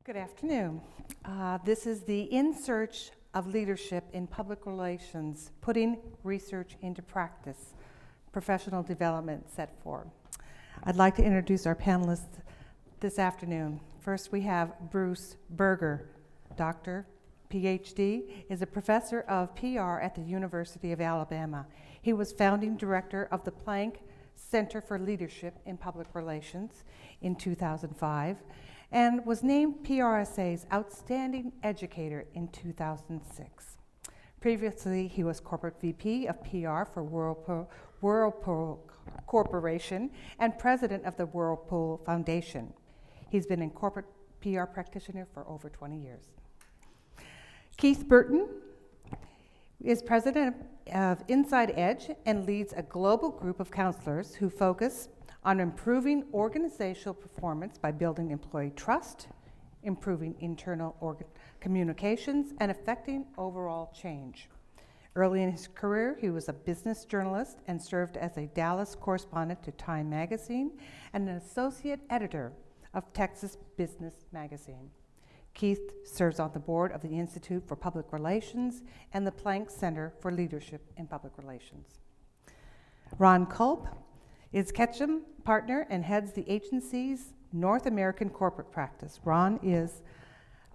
Good afternoon. This is the In Search of Leadership in Public Relations, Putting Research into Practice, Professional Development Set 4. I'd like to introduce our panelists this afternoon. First, we have Bruce Berger, Doctor, PhD, is a professor of PR at the University of Alabama. He was founding director of the Planck Center for Leadership in Public Relations in 2005 and was named PRSA's Outstanding Educator in 2006. Previously, he was Corporate VP of PR for Whirlpool Corporation and President of the Whirlpool Foundation. He's been a corporate PR practitioner for over 20 years. Keith Burton is president of Inside Edge and leads a global group of counselors who focus on improving organizational performance by building employee trust, improving internal communications, and affecting overall change. Early in his career, he was a business journalist and served as a Dallas correspondent to Time magazine and an associate editor of Texas Business Magazine. Keith serves on the board of the Institute for Public Relations and the Planck Center for Leadership in Public Relations. Ron Culp is Ketchum partner and heads the agency's North American corporate practice. Ron's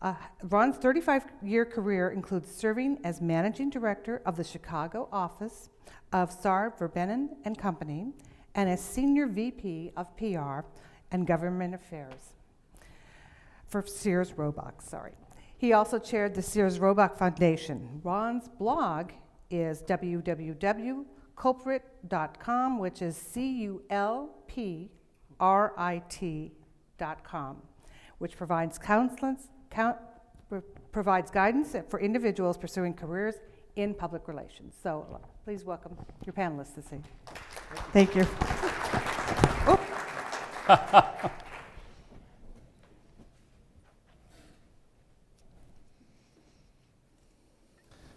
35-year career includes serving as managing director of the Chicago office of Sar Verbinnen and Company and as senior VP of PR and government affairs for Sears Roebuck. He also chaired the Sears Roebuck Foundation. Ron's blog is www.culprit.com, which is CULPRIT.com, which provides provides guidance for individuals pursuing careers in public relations. So please welcome your panelists this evening. Thank you.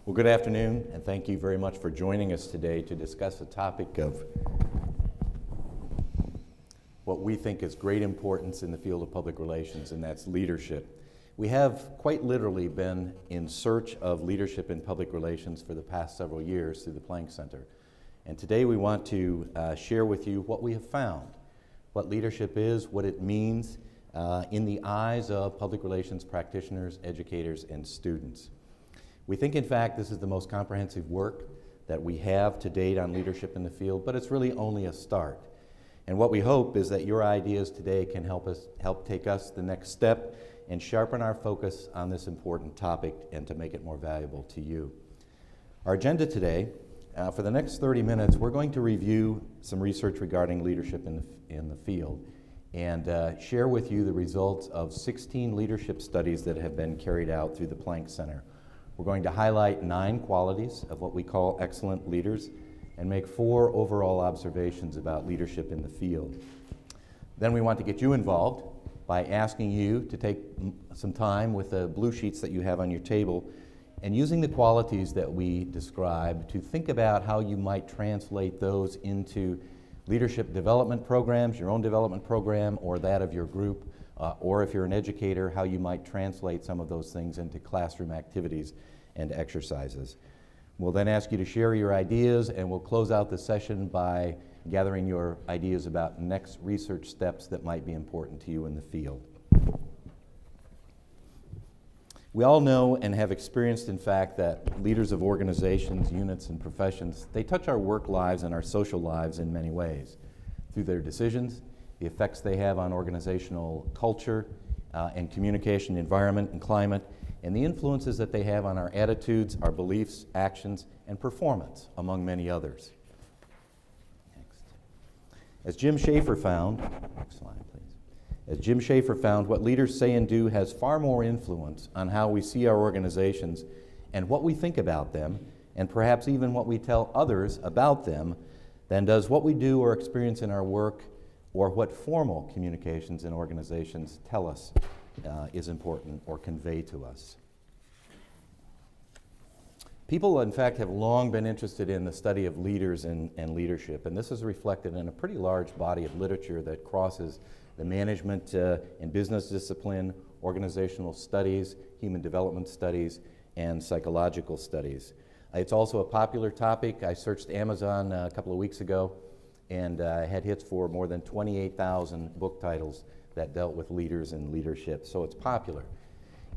Well, good afternoon, and thank you very much for joining us today to discuss a topic of what we think is great importance in the field of public relations, and that's leadership. We have quite literally been in search of leadership in public relations for the past several years through the Planck Center. And today we want to share with you what we have found, what leadership is, what it means in the eyes of public relations practitioners, educators, and students. We think, in fact, this is the most comprehensive work that we have to date on leadership in the field, but it's really only a start. And what we hope is that your ideas today can help take us the next step and sharpen our focus on this important topic and to make it more valuable to you. Our agenda today, for the next 30 minutes, we're going to review some research regarding leadership in the field and share with you the results of 16 leadership studies that have been carried out through the Planck Center. We're going to highlight 9 qualities of what we call excellent leaders and make 4 overall observations about leadership in the field. Then we want to get you involved by asking you to take some time with the blue sheets that you have on your table and using the qualities that we describe to think about how you might translate those into leadership development programs, your own development program or that of your group, or if you're an educator, how you might translate some of those things into classroom activities and exercises. We'll then ask you to share your ideas, and we'll close out the session by gathering your ideas about next research steps that might be important to you in the field. We all know and have experienced, in fact, that leaders of organizations, units, and professions, they touch our work lives and our social lives in many ways, through their decisions, the effects they have on organizational culture and communication environment and climate, and the influences that they have on our attitudes, our beliefs, actions, and performance, among many others. Next. As Jim Schaefer found, next slide please. As Jim Schaefer found, what leaders say and do has far more influence on how we see our organizations and what we think about them, and perhaps even what we tell others about them, than does what we do or experience in our work or what formal communications in organizations tell us is important or convey to us. People, in fact, have long been interested in the study of leaders and leadership, and this is reflected in a pretty large body of literature that crosses the management and business discipline, organizational studies, human development studies, and psychological studies. It's also a popular topic. I searched Amazon a couple of weeks ago and had hits for more than 28,000 book titles that dealt with leaders and leadership, so it's popular.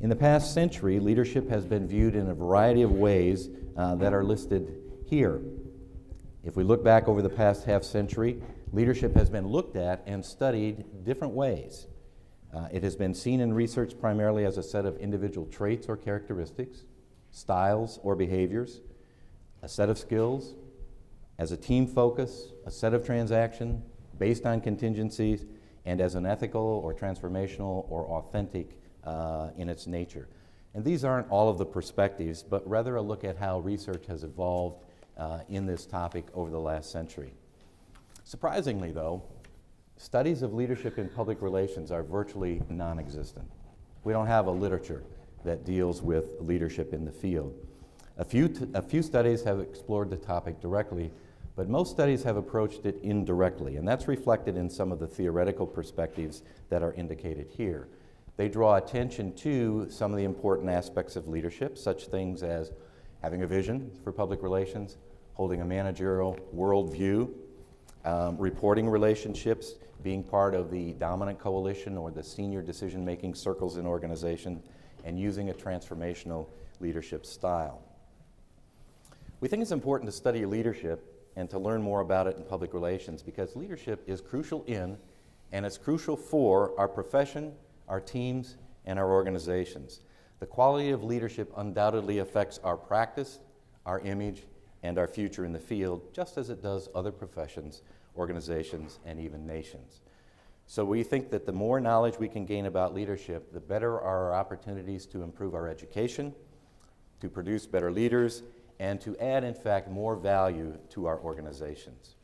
In the past century, leadership has been viewed in a variety of ways that are listed here. If we look back over the past half century, leadership has been looked at and studied different ways. It has been seen in research primarily as a set of individual traits or characteristics, styles or behaviors, a set of skills, as a team focus, a set of transaction based on contingencies, and as an ethical or transformational or authentic in its nature. And these aren't all of the perspectives, but rather a look at how research has evolved in this topic over the last century. Surprisingly, though, studies of leadership in public relations are virtually non-existent. We don't have a literature that deals with leadership in the field. A few studies have explored the topic directly, but most studies have approached it indirectly, and that's reflected in some of the theoretical perspectives that are indicated here. They draw attention to some of the important aspects of leadership, such things as having a vision for public relations, holding a managerial worldview, reporting relationships, being part of the dominant coalition or the senior decision-making circles in organization, and using a transformational leadership style. We think it's important to study leadership and to learn more about it in public relations because leadership is crucial in and it's crucial for our profession, our teams, and our organizations. The quality of leadership undoubtedly affects our practice, our image, and our future in the field, just as it does other professions, organizations, and even nations. So we think that the more knowledge we can gain about leadership, the better our opportunities to improve our education, to produce better leaders, and to add, in fact, more value to our organizations.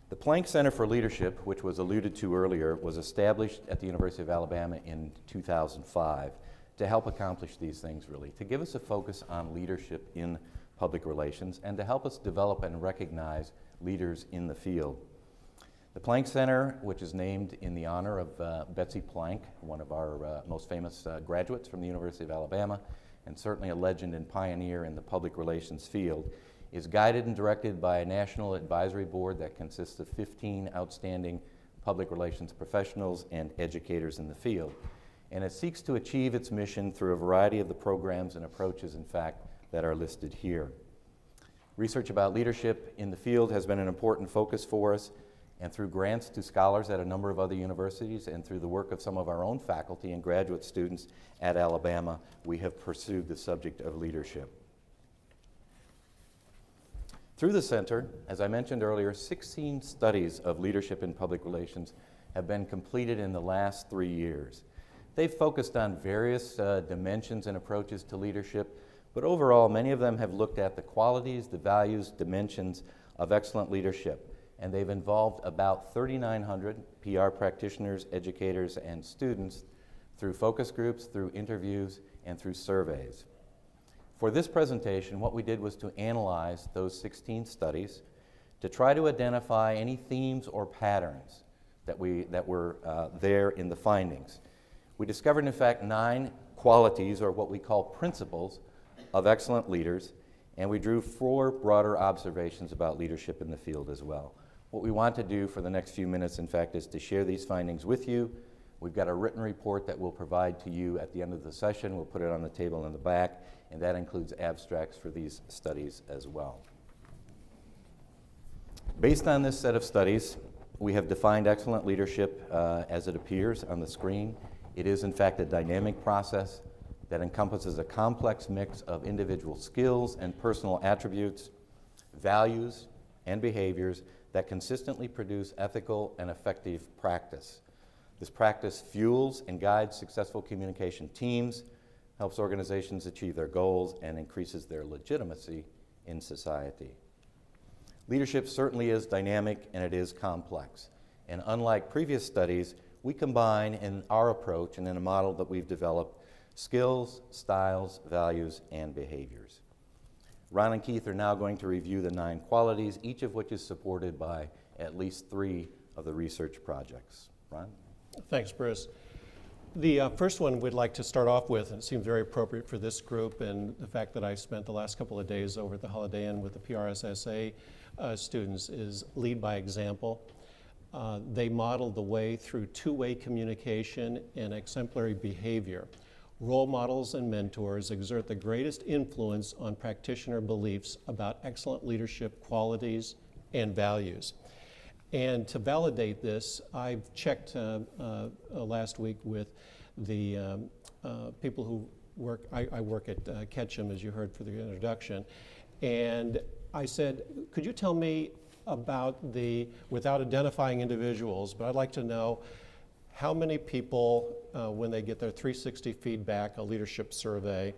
The Planck Center for Leadership, which was alluded to earlier, was established at the University of Alabama in 2005 to help accomplish these things, really, to give us a focus on leadership in public relations and to help us develop and recognize leaders in the field. The Planck Center, which is named in the honor of Betsy Planck, one of our most famous graduates from the University of Alabama, and certainly a legend and pioneer in the public relations field, is guided and directed by a national advisory board that consists of 15 outstanding public relations professionals and educators in the field. And it seeks to achieve its mission through a variety of the programs and approaches, in fact, that are listed here. Research about leadership in the field has been an important focus for us, and through grants to scholars at a number of other universities and through the work of some of our own faculty and graduate students at Alabama, we have pursued the subject of leadership. Through the center, as I mentioned earlier, 16 studies of leadership in public relations have been completed in the last 3 years. They've focused on various dimensions and approaches to leadership, but overall, many of them have looked at the qualities, the values, dimensions of excellent leadership. And they've involved about 3,900 PR practitioners, educators, and students through focus groups, through interviews, and through surveys. For this presentation, what we did was to analyze those 16 studies to try to identify any themes or patterns that were there in the findings. We discovered, in fact, 9 qualities, or what we call principles, of excellent leaders, and we drew 4 broader observations about leadership in the field as well. What we want to do for the next few minutes, in fact, is to share these findings with you. We've got a written report that we'll provide to you at the end of the session. We'll put it on the table in the back, and that includes abstracts for these studies as well. Based on this set of studies, we have defined excellent leadership as it appears on the screen. It is, in fact, a dynamic process that encompasses a complex mix of individual skills and personal attributes, values, and behaviors that consistently produce ethical and effective practice. This practice fuels and guides successful communication teams, helps organizations achieve their goals, and increases their legitimacy in society. Leadership certainly is dynamic and it is complex. And unlike previous studies, we combine in our approach and in a model that we've developed skills, styles, values, and behaviors. Ron and Keith are now going to review the 9 qualities, each of which is supported by at least 3 of the research projects. Ron? Thanks, Bruce. The first one we'd like to start off with, and it seems very appropriate for this group, and the fact that I spent the last couple of days over at the Holiday Inn with the PRSA students, is lead by example. They modeled the way through two-way communication and exemplary behavior. Role models and mentors exert the greatest influence on practitioner beliefs about excellent leadership qualities and values. And to validate this, I've checked last week with the people who work, I work at Ketchum, as you heard for the introduction, and I said, could you tell me about without identifying individuals, but I'd like to know how many people, when they get their 360 feedback, a leadership survey,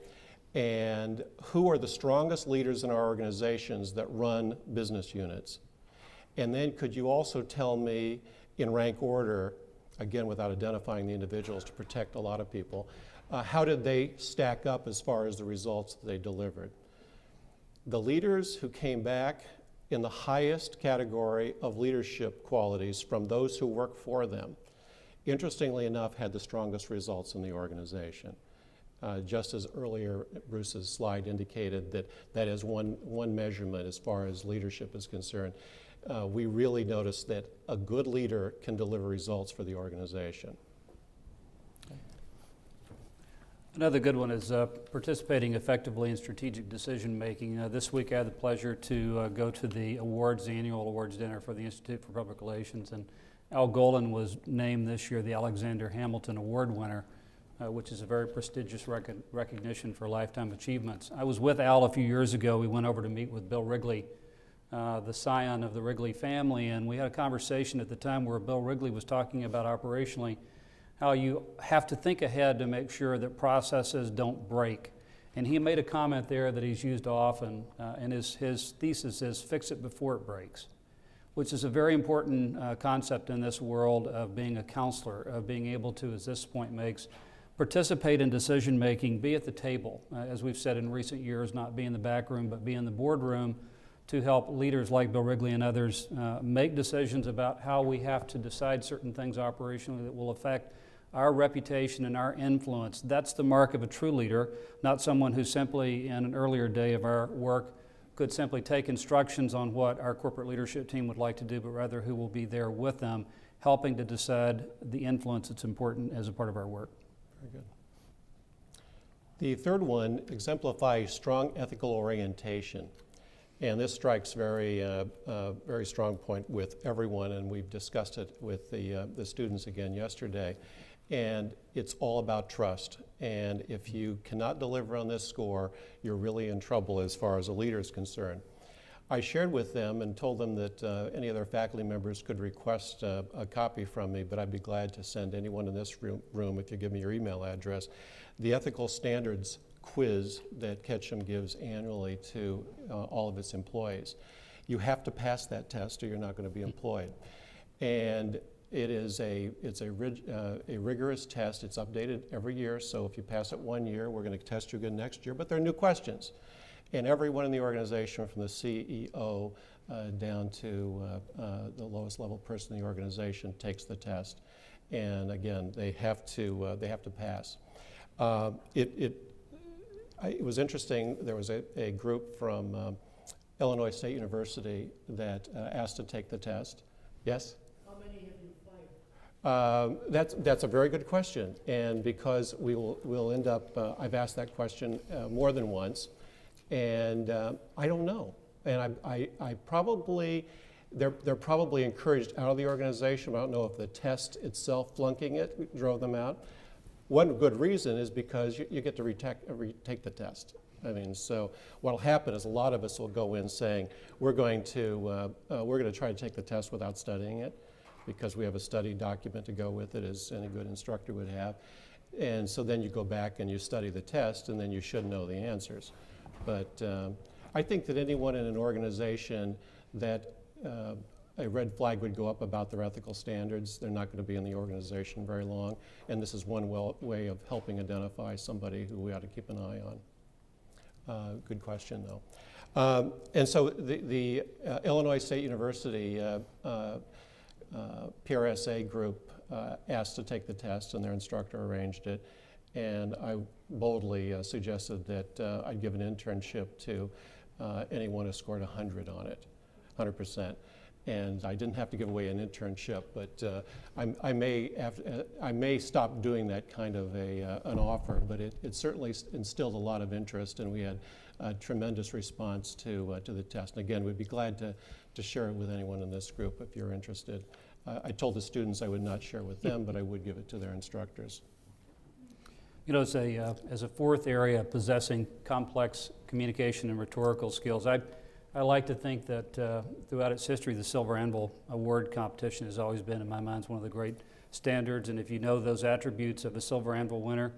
and who are the strongest leaders in our organizations that run business units? And then could you also tell me in rank order, again without identifying the individuals to protect a lot of people, how did they stack up as far as the results that they delivered? The leaders who came back in the highest category of leadership qualities from those who work for them, interestingly enough, had the strongest results in the organization. Just as earlier Bruce's slide indicated that is one measurement as far as leadership is concerned. We really noticed that a good leader can deliver results for the organization. Another good one is participating effectively in strategic decision making. This week I had the pleasure to go to the annual awards dinner for the Institute for Public Relations, and Al Golin was named this year the Alexander Hamilton Award winner, which is a very prestigious recognition for lifetime achievements. I was with Al a few years ago. We went over to meet with Bill Wrigley, the scion of the Wrigley family, and we had a conversation at the time where Bill Wrigley was talking about operationally how you have to think ahead to make sure that processes don't break. And he made a comment there that he's used often, and his thesis is fix it before it breaks, which is a very important concept in this world of being a counselor, of being able to, as this point makes, participate in decision making, be at the table, as we've said in recent years, not be in the back room, but be in the boardroom to help leaders like Bill Wrigley and others make decisions about how we have to decide certain things operationally that will affect our reputation and our influence. That's the mark of a true leader, not someone who simply in an earlier day of our work could simply take instructions on what our corporate leadership team would like to do, but rather who will be there with them, helping to decide the influence that's important as a part of our work. Very good. The third one, exemplify strong ethical orientation. And this strikes very strong point with everyone, and we've discussed it with the students again yesterday. And it's all about trust. And if you cannot deliver on this score, you're really in trouble as far as a leader is concerned. I shared with them and told them that any of their faculty members could request a copy from me, but I'd be glad to send anyone in this room if you give me your email address. The ethical standards quiz that Ketchum gives annually to all of its employees. You have to pass that test or you're not going to be employed. And it's a rigorous test. It's updated every year, so if you pass it 1 year, we're going to test you again next year, but there are new questions. And everyone in the organization, from the CEO down to the lowest level person in the organization, takes the test. And again, they have to pass. It was interesting. There was a group from Illinois State University that asked to take the test. Yes? How many have you fired? That's a very good question, and because we'll end up, I've asked that question more than once, and I don't know. And I probably, they're probably encouraged out of the organization. I don't know if the test itself, flunking it, drove them out. One good reason is because you get to retake the test. I mean, so what'll happen is a lot of us will go in saying, we're going to try to take the test without studying it, because we have a study document to go with it, as any good instructor would have. And so then you go back and you study the test, and then you should know the answers. But I think that anyone in an organization that a red flag would go up about their ethical standards, they're not going to be in the organization very long. And this is one way of helping identify somebody who we ought to keep an eye on. Good question, though. And so the Illinois State University PRSA group asked to take the test, and their instructor arranged it. And I boldly suggested that I'd give an internship to anyone who scored 100 on it, 100%. And I didn't have to give away an internship, but I may stop doing that kind of an offer. But it certainly instilled a lot of interest, and we had a tremendous response to the test. And again, we'd be glad to share it with anyone in this group if you're interested. I told the students I would not share with them, but I would give it to their instructors. You know, as a fourth area, possessing complex communication and rhetorical skills, I like to think that throughout its history, the Silver Anvil Award competition has always been, in my mind, one of the great standards. And if you know those attributes of a Silver Anvil winner,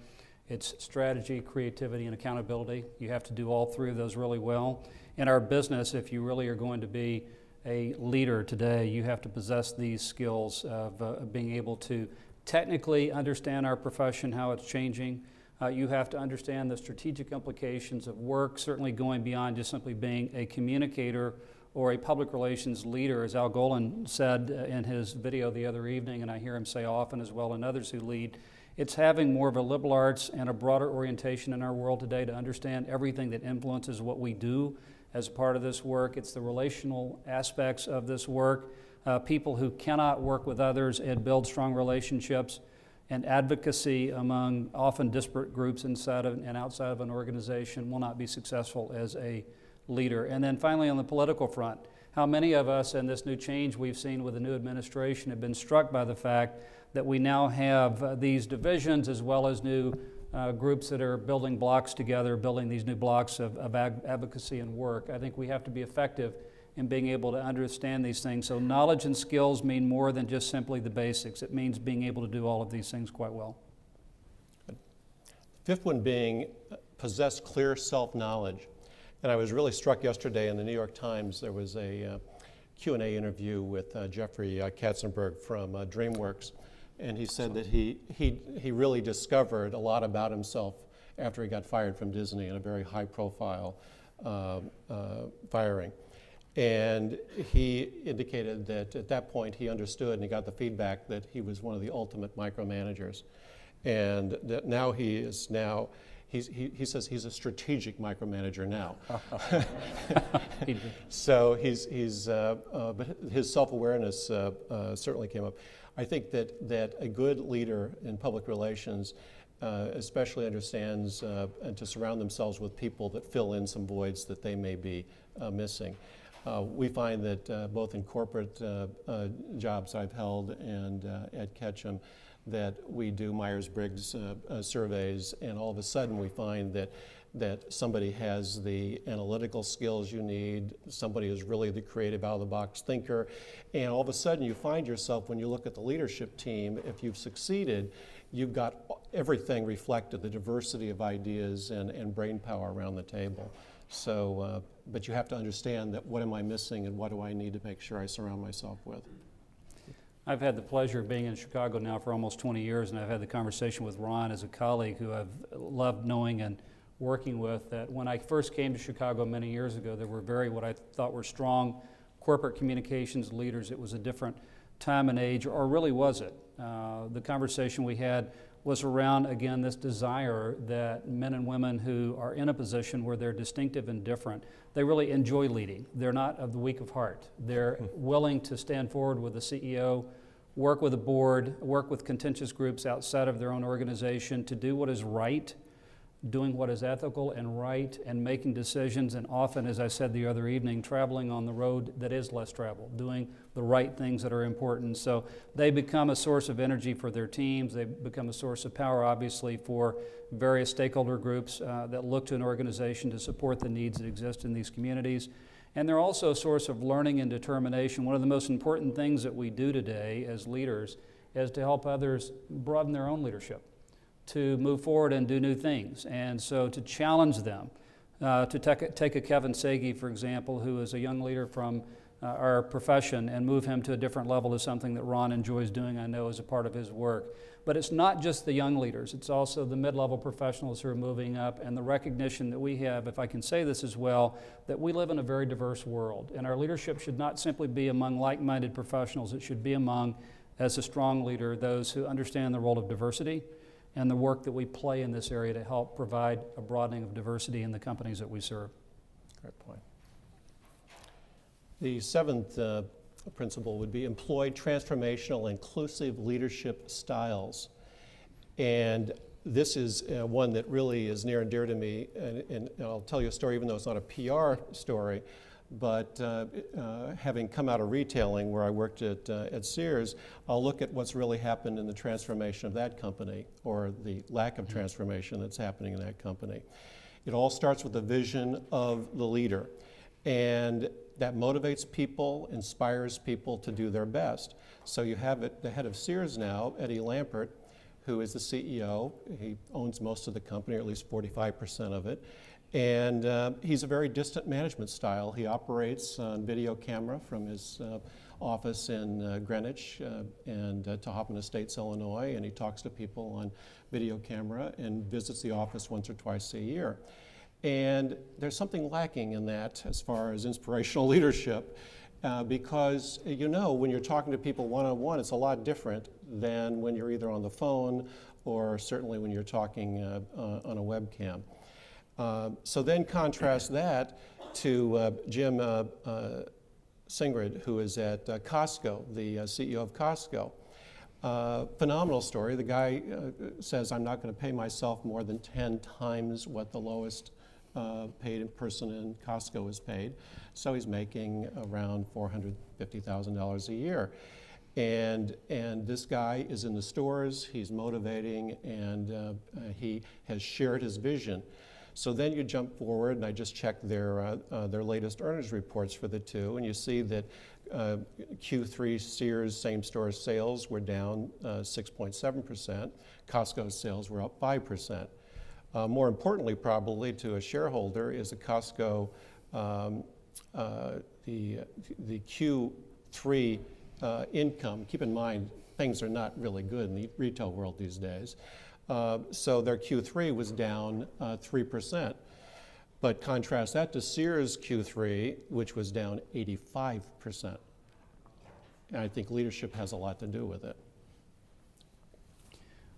it's strategy, creativity, and accountability. You have to do all three of those really well. In our business, if you really are going to be a leader today, you have to possess these skills of being able to technically understand our profession, how it's changing. You have to understand the strategic implications of work, certainly going beyond just simply being a communicator or a public relations leader, as Al Golan said in his video the other evening, and I hear him say often as well, and others who lead. It's having more of a liberal arts and a broader orientation in our world today to understand everything that influences what we do as part of this work. It's the relational aspects of this work, people who cannot work with others and build strong relationships, and advocacy among often disparate groups inside of and outside of an organization will not be successful as a leader. And then finally, on the political front, how many of us in this new change we've seen with the new administration have been struck by the fact that we now have these divisions as well as new groups that are building blocks together, building these new blocks of advocacy and work. I think we have to be effective in being able to understand these things. So knowledge and skills mean more than just simply the basics. It means being able to do all of these things quite well. Fifth one being possess clear self-knowledge. And I was really struck yesterday in the New York Times. There was a Q&A interview with Jeffrey Katzenberg from DreamWorks. And he said that he really discovered a lot about himself after he got fired from Disney in a very high-profile firing. And he indicated that at that point he understood and he got the feedback that he was one of the ultimate micromanagers. And that now he says he's a strategic micromanager now. So but his self-awareness certainly came up. I think that a good leader in public relations especially understands and to surround themselves with people that fill in some voids that they may be missing. We find that both in corporate jobs I've held and at Ketchum, that we do Myers-Briggs surveys, and all of a sudden we find that somebody has the analytical skills you need, somebody is really the creative out-of-the-box thinker, and all of a sudden you find yourself, when you look at the leadership team, if you've succeeded, you've got everything reflected, the diversity of ideas and brain power around the table. So, but you have to understand that what am I missing and what do I need to make sure I surround myself with. I've had the pleasure of being in Chicago now for almost 20 years, and I've had the conversation with Ron as a colleague who I've loved knowing and working with, that when I first came to Chicago many years ago, there were what I thought were strong corporate communications leaders. It was a different time and age, or really was it? The conversation we had was around, again, this desire that men and women who are in a position where they're distinctive and different, they really enjoy leading. They're not of the weak of heart. They're willing to stand forward with the CEO, work with a board, work with contentious groups outside of their own organization to do what is right, doing what is ethical and right, and making decisions, and often, as I said the other evening, traveling on the road that is less traveled, doing the right things that are important. So they become a source of energy for their teams. They become a source of power, obviously, for various stakeholder groups that look to an organization to support the needs that exist in these communities. And they're also a source of learning and determination. One of the most important things that we do today as leaders is to help others broaden their own leadership, to move forward and do new things. And so to challenge them, to take a Kevin Sagi, for example, who is a young leader from our profession and move him to a different level is something that Ron enjoys doing, I know, as a part of his work. But it's not just the young leaders, it's also the mid-level professionals who are moving up, and the recognition that we have, if I can say this as well, that we live in a very diverse world, and our leadership should not simply be among like-minded professionals, it should be among, as a strong leader, those who understand the role of diversity and the work that we play in this area to help provide a broadening of diversity in the companies that we serve. Great point. The seventh principle would be employ transformational, inclusive leadership styles. And this is one that really is near and dear to me, and I'll tell you a story, even though it's not a PR story, but having come out of retailing where I worked at Sears, I'll look at what's really happened in the transformation of that company, or the lack of transformation that's happening in that company. It all starts with the vision of the leader, and that motivates people, inspires people to do their best. So you have the head of Sears now, Eddie Lampert, who is the CEO. He owns most of the company, or at least 45% of it. And he's a very distant management style. He operates on video camera from his office in Greenwich and Tohoppin Estates, Illinois, and he talks to people on video camera and visits the office once or twice a year. And there's something lacking in that as far as inspirational leadership, because you know when you're talking to people one-on-one, it's a lot different than when you're either on the phone or certainly when you're talking on a webcam. So then contrast that to Jim Singrid, who is at Costco, the CEO of Costco. Phenomenal story. The guy says, I'm not going to pay myself more than 10 times what the lowest paid person in Costco is paid. So he's making around $450,000 a year. And this guy is in the stores, he's motivating, and he has shared his vision. So then you jump forward, and I just checked their latest earnings reports for the two, and you see that Q3 Sears same-store sales were down 6.7%. Costco's sales were up 5%. More importantly, probably to a shareholder, is a Costco, the Q3 income. Keep in mind, things are not really good in the retail world these days. So their Q3 was down 3%. But contrast that to Sears Q3, which was down 85%. And I think leadership has a lot to do with it.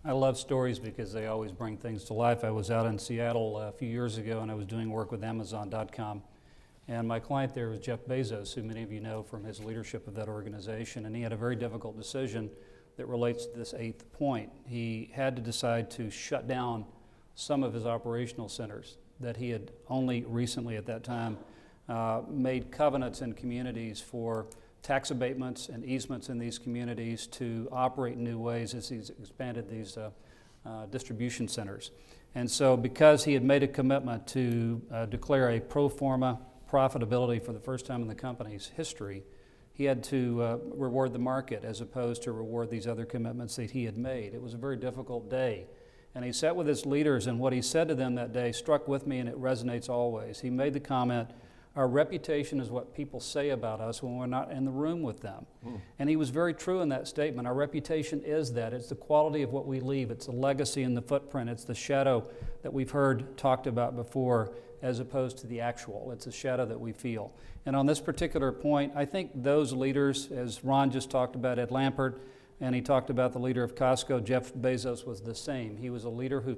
I love stories because they always bring things to life. I was out in Seattle a few years ago, and I was doing work with Amazon.com. And my client there was Jeff Bezos, who many of you know from his leadership of that organization. And he had a very difficult decision that relates to this eighth point. He had to decide to shut down some of his operational centers that he had only recently at that time made covenants in communities for tax abatements and easements in these communities to operate in new ways as he's expanded these distribution centers. And so because he had made a commitment to declare a pro forma profitability for the first time in the company's history, he had to reward the market as opposed to reward these other commitments that he had made. It was a very difficult day. And he sat with his leaders, and what he said to them that day struck with me, and it resonates always. He made the comment, our reputation is what people say about us when we're not in the room with them. And he was very true in that statement. Our reputation is that. It's the quality of what we leave. It's the legacy and the footprint. It's the shadow that we've heard talked about before as opposed to the actual. It's a shadow that we feel. And on this particular point, I think those leaders, as Ron just talked about, Ed Lampert, and he talked about the leader of Costco, Jeff Bezos, was the same. He was a leader who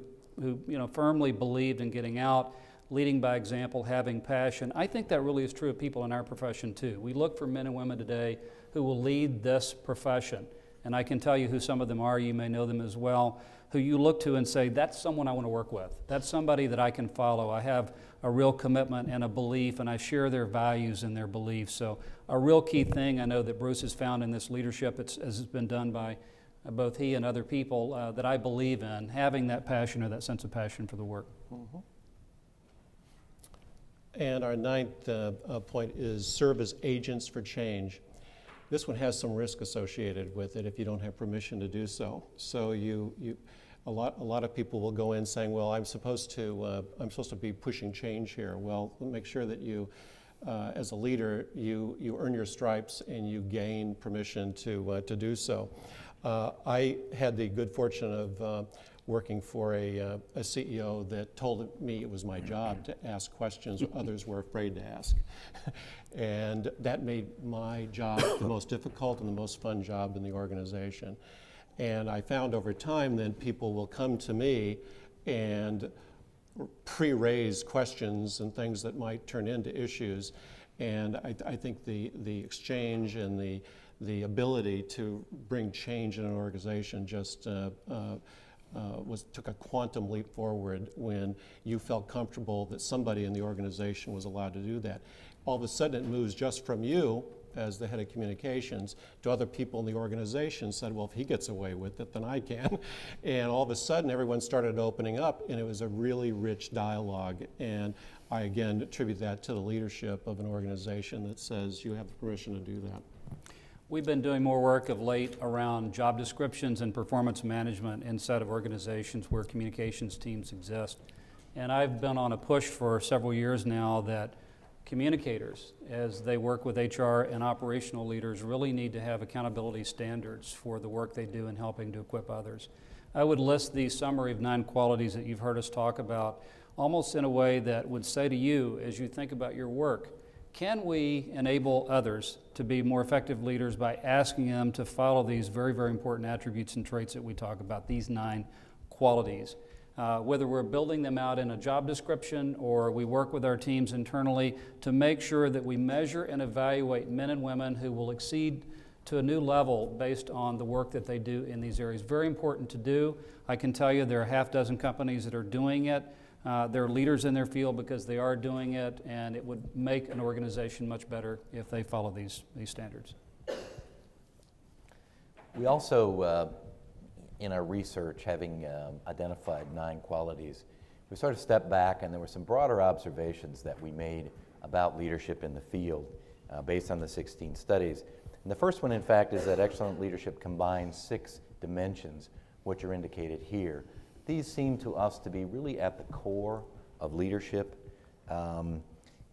firmly believed in getting out, leading by example, having passion. I think that really is true of people in our profession too. We look for men and women today who will lead this profession. And I can tell you who some of them are, you may know them as well, who you look to and say, that's someone I want to work with. That's somebody that I can follow. I have a real commitment and a belief, and I share their values and their beliefs. So a real key thing I know that Bruce has found in this leadership, as has been done by both he and other people, that I believe in, having that passion or that sense of passion for the work. Mm-hmm. And our ninth point is serve as agents for change. This one has some risk associated with it if you don't have permission to do so. So a lot of people will go in saying, well, I'm supposed to be pushing change here. Well, make sure that you as a leader, you earn your stripes and you gain permission to do so. I had the good fortune of working for a CEO that told me it was my job to ask questions others were afraid to ask. And that made my job the most difficult and the most fun job in the organization. And I found over time then people will come to me and pre-raise questions and things that might turn into issues. And I think the exchange and the ability to bring change in an organization just took a quantum leap forward when you felt comfortable that somebody in the organization was allowed to do that. All of a sudden it moves just from you as the head of communications to other people in the organization said, well, if he gets away with it, then I can. And all of a sudden everyone started opening up and it was a really rich dialogue. And I again attribute that to the leadership of an organization that says you have the permission to do that. We've been doing more work of late around job descriptions and performance management inside of organizations where communications teams exist. And I've been on a push for several years now that communicators, as they work with HR and operational leaders, really need to have accountability standards for the work they do in helping to equip others. I would list the summary of 9 qualities that you've heard us talk about almost in a way that would say to you, as you think about your work, can we enable others to be more effective leaders by asking them to follow these very, very important attributes and traits that we talk about, these 9 qualities? Whether we're building them out in a job description or we work with our teams internally to make sure that we measure and evaluate men and women who will exceed to a new level based on the work that they do in these areas. Very important to do. I can tell you there are half dozen companies that are doing it. They're leaders in their field because they are doing it, and it would make an organization much better if they follow these standards. We also, in our research, having identified 9 qualities, we sort of stepped back and there were some broader observations that we made about leadership in the field based on the 16 studies. And the first one, in fact, is that excellent leadership combines 6 dimensions, which are indicated here. These seem to us to be really at the core of leadership.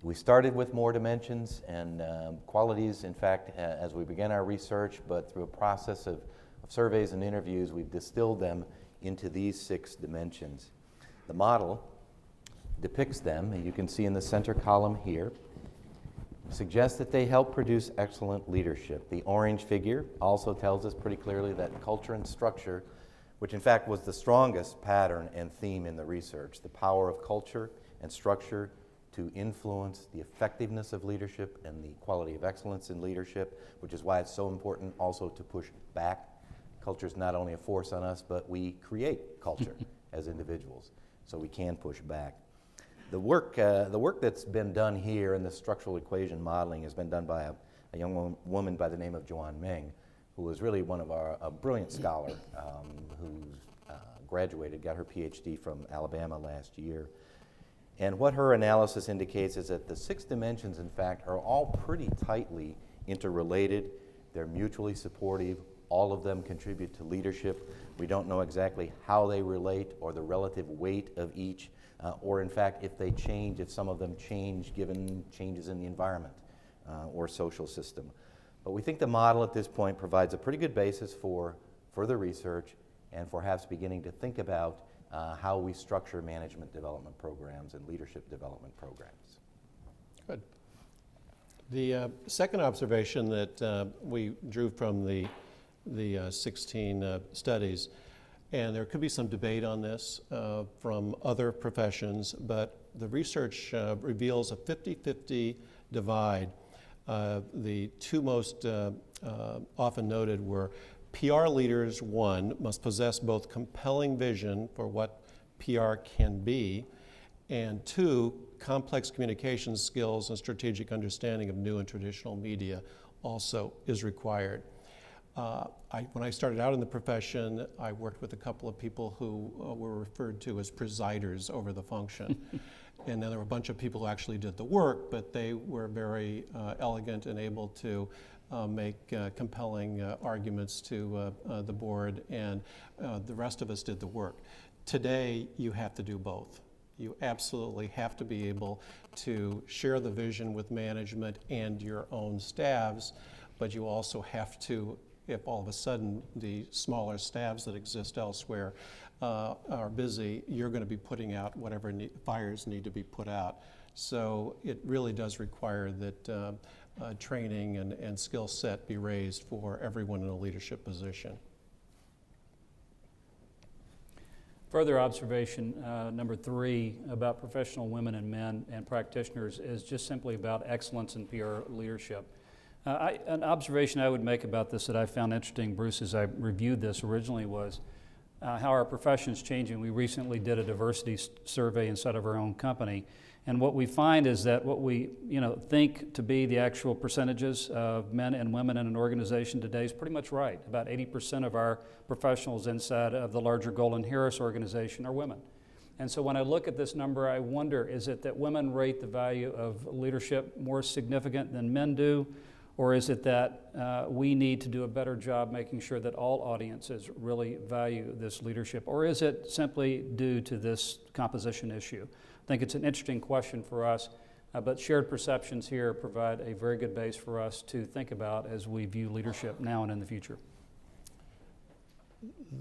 We started with more dimensions and qualities, in fact, as we began our research, but through a process of surveys and interviews, we've distilled them into these 6 dimensions. The model depicts them, and you can see in the center column here, suggests that they help produce excellent leadership. The orange figure also tells us pretty clearly that culture and structure, which in fact was the strongest pattern and theme in the research, the power of culture and structure to influence the effectiveness of leadership and the quality of excellence in leadership, which is why it's so important also to push back. Culture is not only a force on us, but we create culture as individuals, so we can push back. The work that's been done here in the structural equation modeling has been done by a young woman by the name of Joanne Meng, who was really one of a brilliant scholar who graduated, got her PhD from Alabama last year. And what her analysis indicates is that the 6 dimensions, in fact, are all pretty tightly interrelated. They're mutually supportive. All of them contribute to leadership. We don't know exactly how they relate or the relative weight of each, or in fact, if they change, if some of them change given changes in the environment or social system. But we think the model at this point provides a pretty good basis for further research and perhaps beginning to think about how we structure management development programs and leadership development programs. Good. The second observation that we drew from the 16 studies, and there could be some debate on this from other professions, but the research reveals a 50-50 divide. The 2 most often noted were PR leaders, 1, must possess both compelling vision for what PR can be, and 2, complex communication skills and strategic understanding of new and traditional media also is required. When I started out in the profession, I worked with a couple of people who were referred to as presiders over the function. And then there were a bunch of people who actually did the work, but they were very elegant and able to make compelling arguments to the board, and the rest of us did the work. Today, you have to do both. You absolutely have to be able to share the vision with management and your own staffs, but you also have to, if all of a sudden the smaller staffs that exist elsewhere are busy, you're going to be putting out whatever fires need to be put out. So it really does require that training and skill set be raised for everyone in a leadership position. Further observation, number 3, about professional women and men and practitioners is just simply about excellence in PR leadership. An observation I would make about this that I found interesting, Bruce, as I reviewed this originally was how our profession is changing. We recently did a diversity survey inside of our own company, and what we find is that what we think to be the actual percentages of men and women in an organization today is pretty much right. About 80% of our professionals inside of the larger Golden Harris organization are women. And so when I look at this number, I wonder, is it that women rate the value of leadership more significant than men do? Or is it that we need to do a better job making sure that all audiences really value this leadership? Or is it simply due to this composition issue? I think it's an interesting question for us, but shared perceptions here provide a very good base for us to think about as we view leadership now and in the future.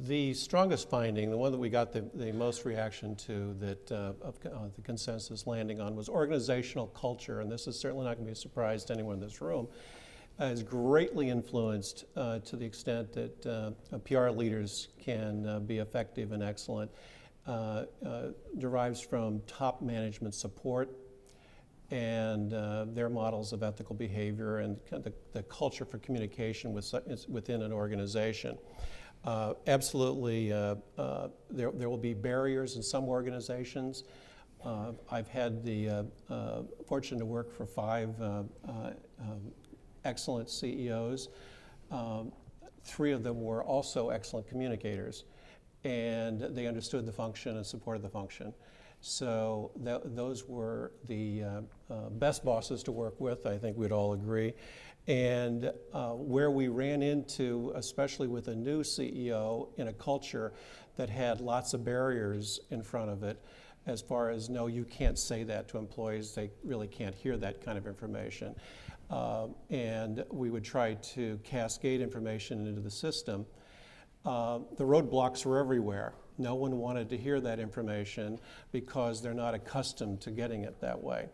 The strongest finding, the one that we got the most reaction to, that the consensus landing on, was organizational culture, and this is certainly not going to be a surprise to anyone in this room, is greatly influenced to the extent that PR leaders can be effective and excellent, derives from top management support and their models of ethical behavior and the culture for communication within an organization. Absolutely, there will be barriers in some organizations. I've had the fortune to work for 5 excellent CEOs. 3 of them were also excellent communicators, and they understood the function and supported the function. So those were the best bosses to work with, I think we'd all agree. And where we ran into, especially with a new CEO, in a culture that had lots of barriers in front of it, as far as, no, you can't say that to employees, they really can't hear that kind of information. And we would try to cascade information into the system. The roadblocks were everywhere. No one wanted to hear that information because they're not accustomed to getting it that way.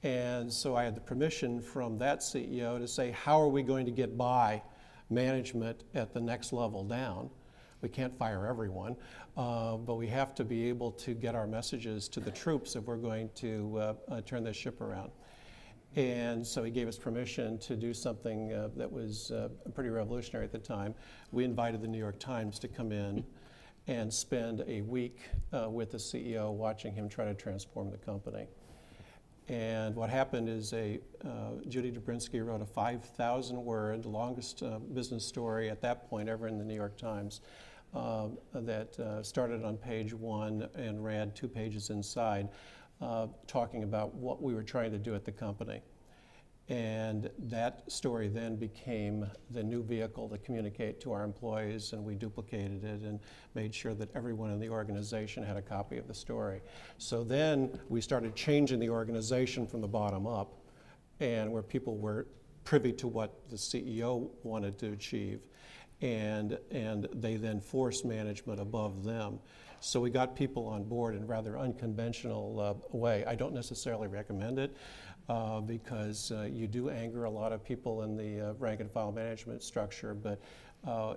And so I had the permission from that CEO to say, how are we going to get by management at the next level down? We can't fire everyone, but we have to be able to get our messages to the troops if we're going to turn this ship around. And so he gave us permission to do something that was pretty revolutionary at the time. We invited the New York Times to come in and spend a week with the CEO, watching him try to transform the company. And what happened is Judy Dobrinsky wrote a 5,000-word, longest business story at that point ever in the New York Times that started on page 1 and ran 2 pages inside, talking about what we were trying to do at the company. And that story then became the new vehicle to communicate to our employees, and we duplicated it and made sure that everyone in the organization had a copy of the story. So then we started changing the organization from the bottom up, and where people were privy to what the CEO wanted to achieve, and they then forced management above them. So we got people on board in a rather unconventional way. I don't necessarily recommend it because you do anger a lot of people in the rank and file management structure, but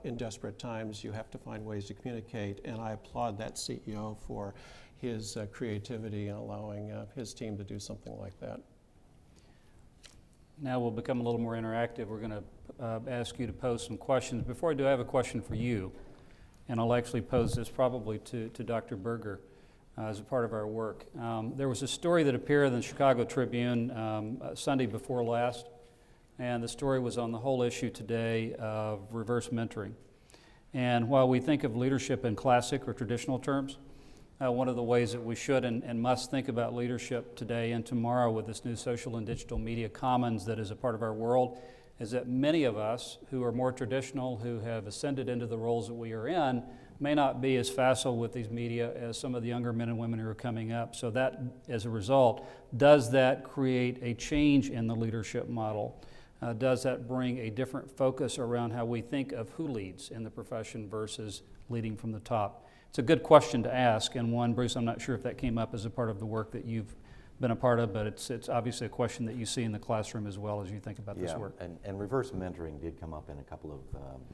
in desperate times you have to find ways to communicate, and I applaud that CEO for his creativity in allowing his team to do something like that. Now we'll become a little more interactive. We're going to ask you to pose some questions. Before I do, I have a question for you. And I'll actually pose this probably to Dr. Berger as a part of our work. There was a story that appeared in the Chicago Tribune Sunday before last, and the story was on the whole issue today of reverse mentoring. And while we think of leadership in classic or traditional terms, one of the ways that we should and must think about leadership today and tomorrow with this new social and digital media commons that is a part of our world is that many of us who are more traditional, who have ascended into the roles that we are in, may not be as facile with these media as some of the younger men and women who are coming up. So that, as a result, does that create a change in the leadership model? Does that bring a different focus around how we think of who leads in the profession versus leading from the top? It's a good question to ask, and one, Bruce, I'm not sure if that came up as a part of the work that you've been a part of, but it's obviously a question that you see in the classroom as well as you think about this work. And reverse mentoring did come up in a couple of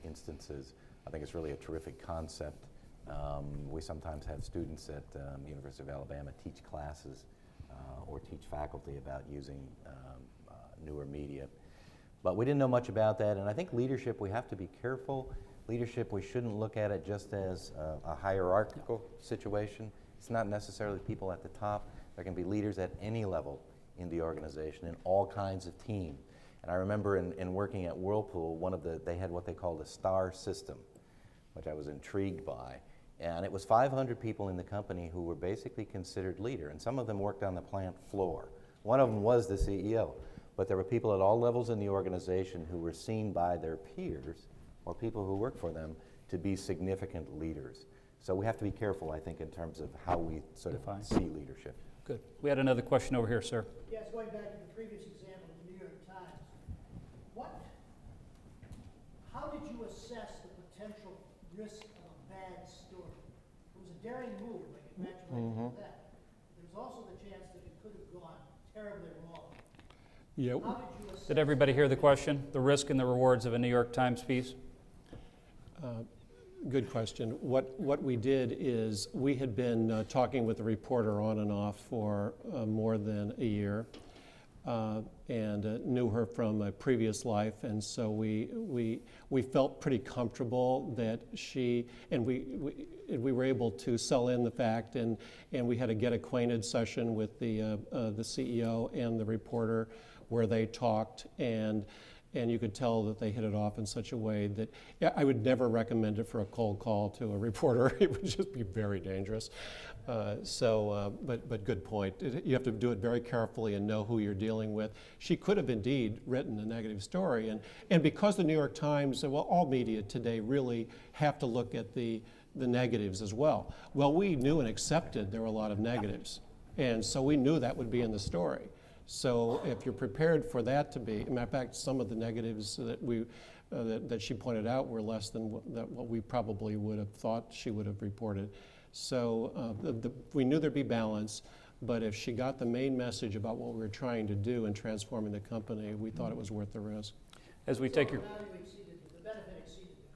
instances. I think it's really a terrific concept. We sometimes have students at the University of Alabama teach classes or teach faculty about using newer media. But we didn't know much about that, and I think leadership, we have to be careful. Leadership, we shouldn't look at it just as a hierarchical situation. It's not necessarily people at the top. There can be leaders at any level in the organization, in all kinds of team. And I remember in working at Whirlpool, they had what they called a star system, which I was intrigued by. And it was 500 people in the company who were basically considered leader, and some of them worked on the plant floor. One of them was the CEO, but there were people at all levels in the organization who were seen by their peers or people who work for them to be significant leaders. So we have to be careful, I think, in terms of how we sort of see leadership. Good. We had another question over here, sir. Yes, going back to the previous example of the New York Times, how did you assess the potential risk of a bad story? It was a daring move, I congratulate you for that. There's also the chance that it could have gone terribly wrong. Yeah. How did you assess? Did everybody hear the question? The risk and the rewards of a New York Times piece? Good question. What we did is we had been talking with the reporter on and off for more than a year, and knew her from a previous life, and so we felt pretty comfortable that she, and we were able to sell in the fact, and we had a get acquainted session with the CEO and the reporter where they talked, and you could tell that they hit it off in such a way that I would never recommend it for a cold call to a reporter. It would just be very dangerous. But good point. You have to do it very carefully and know who you're dealing with. She could have indeed written a negative story, and because the New York Times, well, all media today really have to look at the negatives as well. Well, we knew and accepted there were a lot of negatives, and so we knew that would be in the story. So if you're prepared for that to be, matter of fact, some of the negatives that she pointed out were less than what we probably would have thought she would have reported. So we knew there'd be balance, but if she got the main message about what we were trying to do in transforming the company, we thought it was worth the risk. As we take your... The benefit exceeded the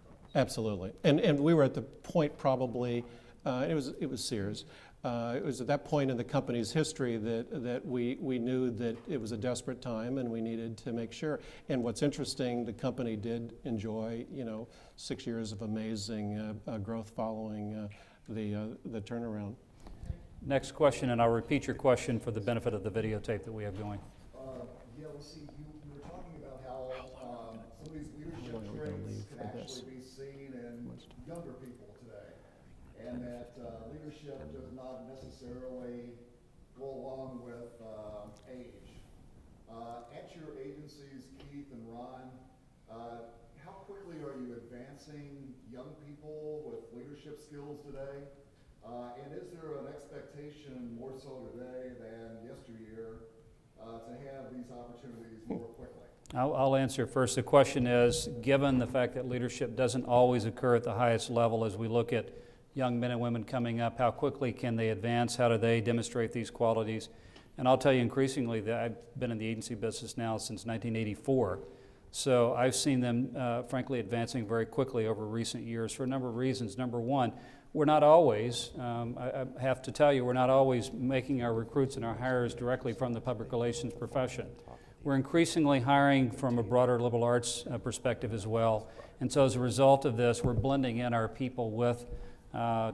cost. Absolutely. And we were at the point probably, it was Sears, it was at that point in the company's history that we knew that it was a desperate time and we needed to make sure. And what's interesting, the company did enjoy, 6 years of amazing growth following the turnaround. Next question, and I'll repeat your question for the benefit of the videotape that we have going. Yeah, let's see, you were talking about how some of these leadership traits can actually be seen in younger people today, and that leadership does not necessarily go along with age. At your agencies, Keith and Ron, how quickly are you advancing young people with leadership skills today? And is there an expectation more so today than yesteryear to have these opportunities more quickly? I'll answer first. The question is, given the fact that leadership doesn't always occur at the highest level, as we look at young men and women coming up, how quickly can they advance? How do they demonstrate these qualities? And I'll tell you increasingly that I've been in the agency business now since 1984. So I've seen them, frankly, advancing very quickly over recent years for a number of reasons. Number one, we're not always, I have to tell you, we're not always making our recruits and our hires directly from the public relations profession. We're increasingly hiring from a broader liberal arts perspective as well. And so as a result of this, we're blending in our people with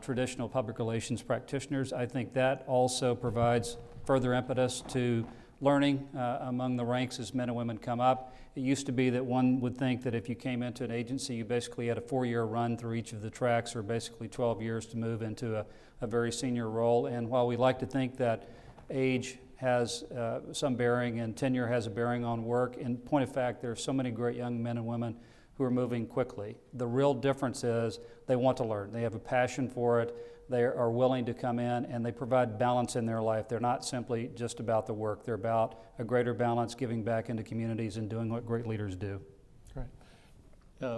traditional public relations practitioners. I think that also provides further impetus to learning among the ranks as men and women come up. It used to be that one would think that if you came into an agency, you basically had a 4-year run through each of the tracks, or basically 12 years to move into a very senior role. And while we like to think that age has some bearing and tenure has a bearing on work, in point of fact, there are so many great young men and women who are moving quickly. The real difference is they want to learn. They have a passion for it. They are willing to come in, and they provide balance in their life. They're not simply just about the work. They're about a greater balance, giving back into communities and doing what great leaders do. Right.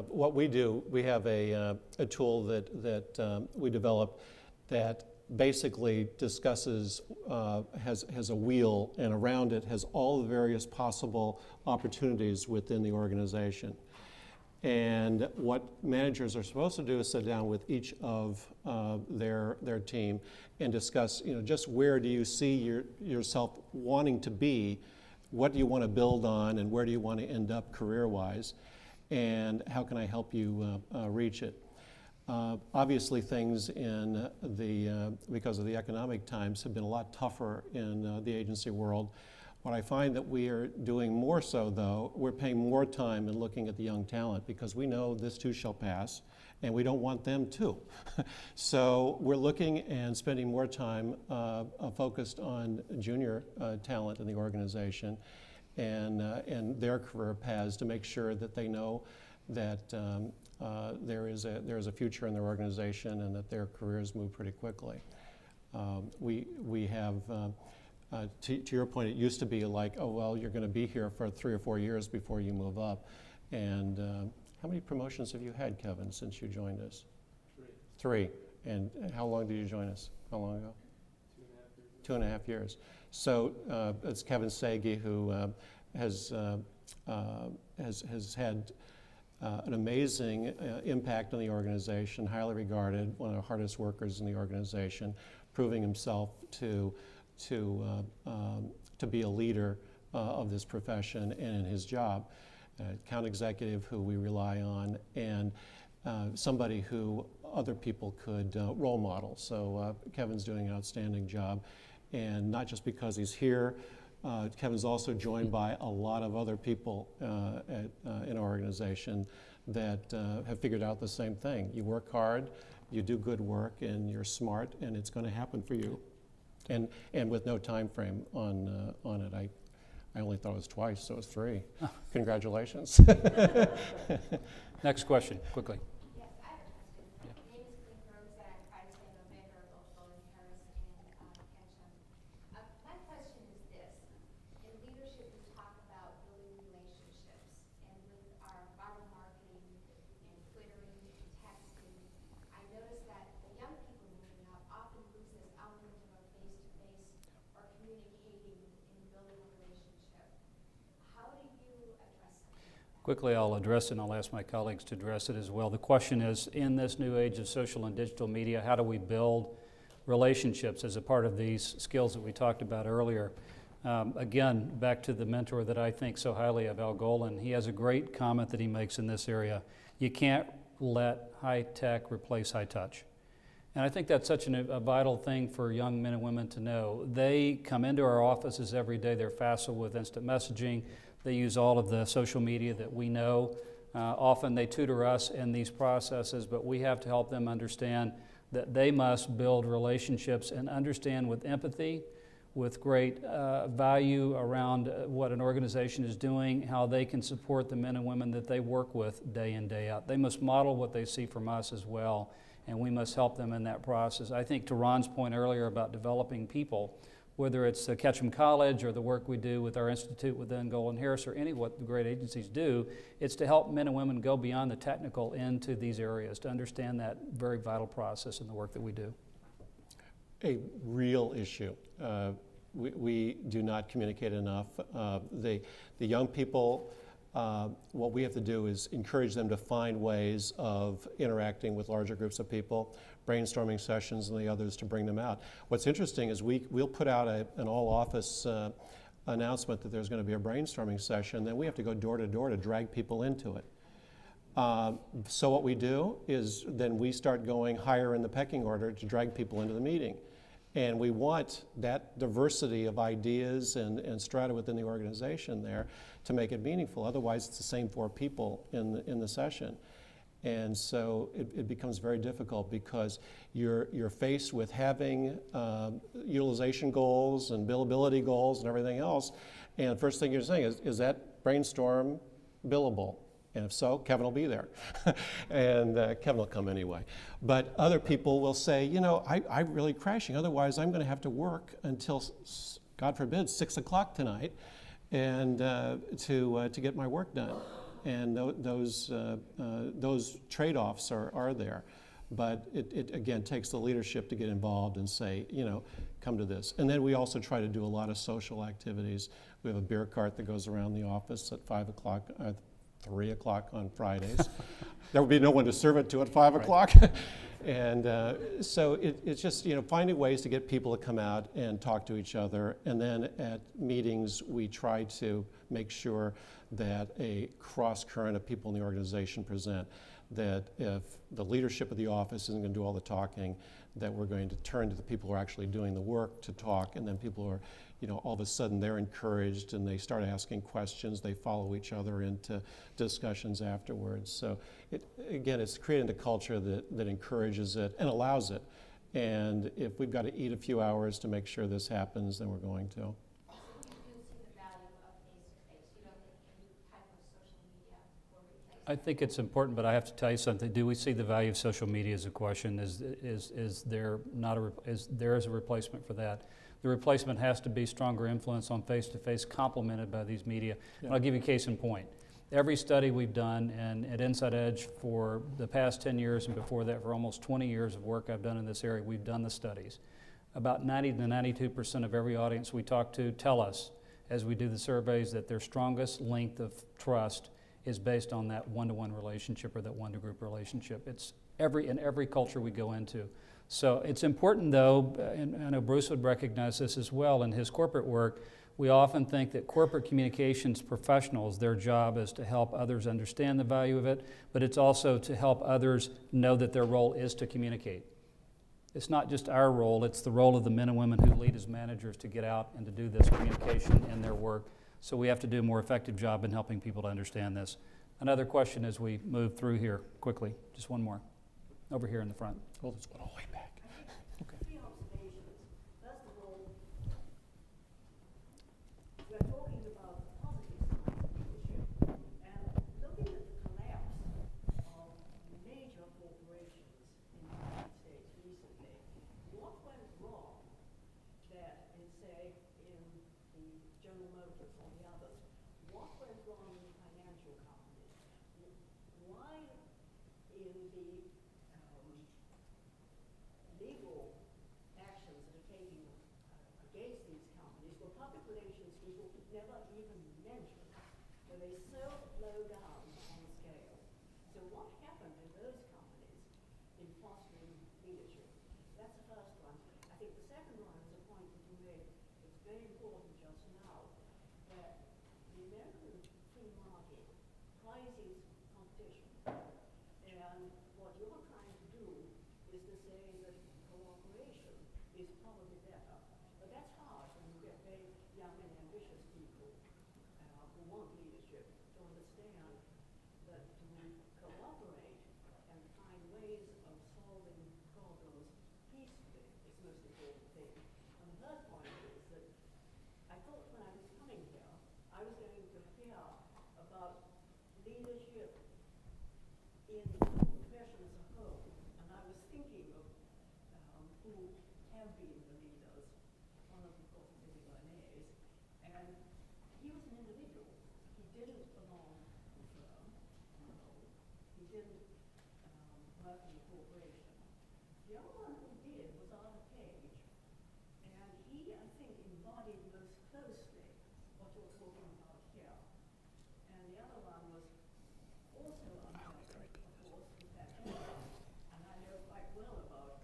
What we do, we have a tool that we developed that basically discusses, has a wheel, and around it has all the various possible opportunities within the organization. And what managers are supposed to do is sit down with each of their team and discuss, just where do you see yourself wanting to be, what do you want to build on, and where do you want to end up career-wise, and how can I help you reach it. Obviously, things because of the economic times have been a lot tougher in the agency world. What I find that we are doing more so, though, we're paying more time in looking at the young talent because we know this too shall pass, and we don't want them to. So we're looking and spending more time focused on junior talent in the organization and their career paths to make sure that they know that there is a future in their organization and that their careers move pretty quickly. We have. To your point, it used to be like, oh, well, you're going to be here for 3 or 4 years before you move up. And how many promotions have you had, Kevin, since you joined us? 3. And how long did you join us? How long ago? 2.5 years. So it's Kevin Sagi who has had an amazing impact on the organization, highly regarded, one of the hardest workers in the organization, proving himself to be a leader of this profession and in his job. Account executive who we rely on, and somebody who other people could role model. So Kevin's doing an outstanding job, and not just because he's here. Kevin's also joined by a lot of other people in our organization that have figured out the same thing. You work hard, you do good work, and you're smart, and it's going to happen for you. And with no time frame on it. I only thought it was twice, so it's 3. Oh. Congratulations. Next question, quickly. Yes, I have a question. Yeah. My name is Clint Rosak. I stand on Berger, Burton and Harris, and Ketchum. My question is this. In leadership, we talk about building relationships. And with our viral marketing and Twittering and texting, I noticed that the young people moving up often lose this element of face-to-face or communicating and building a relationship. How do you address that? Quickly, I'll address it, and I'll ask my colleagues to address it as well. The question is, in this new age of social and digital media, how do we build relationships as a part of these skills that we talked about earlier? Again, back to the mentor that I think so highly of, Al Golan. He has a great comment that he makes in this area. You can't let high tech replace high touch. And I think that's such a vital thing for young men and women to know. They come into our offices every day. They're facile with instant messaging. They use all of the social media that we know. Often they tutor us in these processes, but we have to help them understand that they must build relationships and understand with empathy, with great value around what an organization is doing, how they can support the men and women that they work with day in, day out. They must model what they see from us as well, and we must help them in that process. I think to Ron's point earlier about developing people, whether it's Ketchum College or the work we do with our institute within Golden Harris or any of what the great agencies do, it's to help men and women go beyond the technical into these areas, to understand that very vital process in the work that we do. A real issue. We do not communicate enough. The young people, what we have to do is encourage them to find ways of interacting with larger groups of people, brainstorming sessions and the others to bring them out. What's interesting is we'll put out an all-office announcement that there's going to be a brainstorming session, then we have to go door to door to drag people into it. So what we do is then we start going higher in the pecking order to drag people into the meeting. And we want that diversity of ideas and strata within the organization there to make it meaningful. Otherwise, it's the same 4 people in the session. And so it becomes very difficult because you're faced with having utilization goals and billability goals and everything else. And first thing you're saying is that brainstorm billable? And if so, Kevin will be there. And Kevin will come anyway. But other people will say, you know, I'm really crashing. Otherwise, I'm going to have to work until, God forbid, 6 o'clock tonight and to get my work done. And those trade-offs are there. But it again takes the leadership to get involved and say, you know, come to this. And then we also try to do a lot of social activities. We have a beer cart that goes around the office at 5 o'clock, 3 o'clock on Fridays. There will be no one to serve it to at 5 o'clock. And so it's just, you know, finding ways to get people to come out and talk to each other. And then at meetings, we try to make sure that a cross current of people in the organization present, that if the leadership of the office isn't going to do all the talking, that we're going to turn to the people who are actually doing the work to talk, and then people are, you know, all of a sudden they're encouraged and they start asking questions, they follow each other into discussions afterwards. So again, it's creating a culture that encourages it and allows it. And if we've got to eat a few hours to make sure this happens, then we're going to. I think it's important, but I have to tell you something. Do we see the value of social media as a question? Is there a replacement for that? The replacement has to be stronger influence on face-to-face, complemented by these media. Yeah. I'll give you a case in point. Every study we've done, and at Inside Edge for the past 10 years, and before that for almost 20 years of work I've done in this area, we've done the studies. About 90 to 92% of every audience we talk to tell us, as we do the surveys, that their strongest length of trust is based on that one-to-one relationship or that one-to-group relationship. It's in every culture we go into. So it's important, though, and I know Bruce would recognize this as well in his corporate work. We often think that corporate communications professionals, their job is to help others understand the value of it, but it's also to help others know that their role is to communicate. It's not just our role, it's the role of the men and women who lead as managers to get out and to do this communication in their work. So we have to do a more effective job in helping people to understand this. Another question as we move through here quickly, just one more, over here in the front. Oh, there's one all the way back. Okay. 3 observations. First of all, we're talking about the positive side of leadership, and looking at the collapse of major corporations in the United States recently, what went wrong that, say, in the General Motors or the others, what went wrong in financial companies? Why in the legal actions that are taken against these companies were public relations people never even mentioned? Were they so low down on the scale? So what happened in those companies in fostering leadership? That's the first one. I think the second one is a point that you made that's very important just now, that the American free market prizes competition. And what you're trying to do is to say that cooperation is probably better. But that's hard when you get very young and ambitious people who want leadership to understand that to cooperate and find ways of solving problems peacefully is the most important thing. And the third point is that I thought when I was coming here, I was going to hear about leadership in the profession as a whole. And I was thinking of who have been the leaders. One of them, of course, is Berger. And he was an individual. He didn't belong to a firm. No. He didn't work in a corporation. The other one who did was Arthur Page. And he, I think, embodied most closely what you're talking about here. And the other one was also unhealthy, of course, with that Henry. And I know quite well about